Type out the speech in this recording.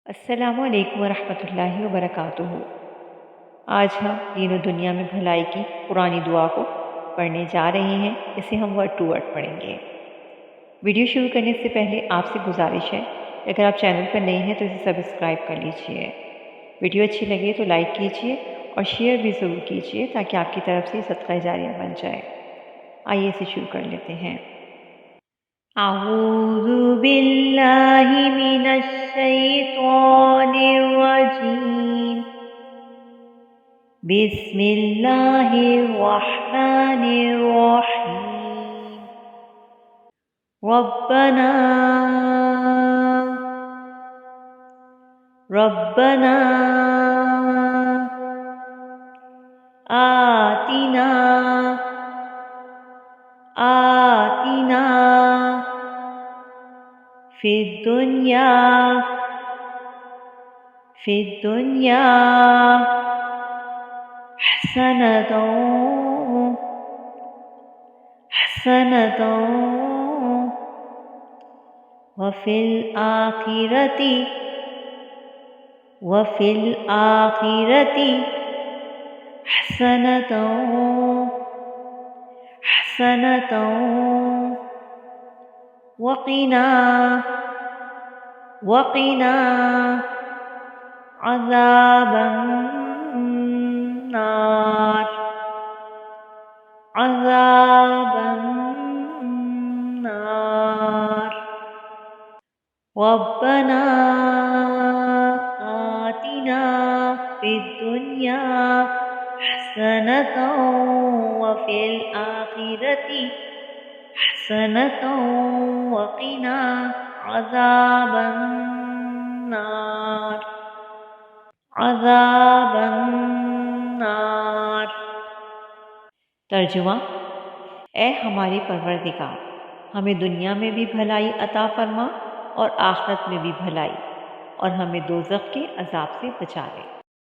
السلام علیکم ورحمۃ اللہ وبرکاتہ۔ آج ہم دین و دنیا میں بھلائی کی پرانی دعا کو پڑھنے جا رہے ہیں۔ اسے ہم ورڈ ٹو ورڈ پڑھیں گے۔ ویڈیو شروع کرنے سے پہلے آپ سے گزارش ہے کہ اگر آپ چینل پر نئے ہیں تو اسے سبسکرائب کر لیجئے۔ ویڈیو اچھی لگے تو لائک کیجئے اور شیئر بھی ضرور کیجئے تاکہ آپ کی طرف سے صدقہ جاریہ بن جائے۔ آئیے اسے شروع کر لیتے ہیں۔ اعوذ باللہ من الشیطان الرجیم، بسم اللہ الرحمن الرحیم۔ ربنا آتنا فی الدنیا حسنۃ وفی الآخرۃ حسنۃ وقنا عذاب النار۔ ربنا آتنا فی الدنیا حسنۃ وفی الآخرۃ حسنۃ وقنا عذاب النار۔ ترجمہ: اے ہماری پروردگار، ہمیں دنیا میں بھی بھلائی عطا فرما اور آخرت میں بھی بھلائی، اور ہمیں دوزخ کے عذاب سے بچا لے۔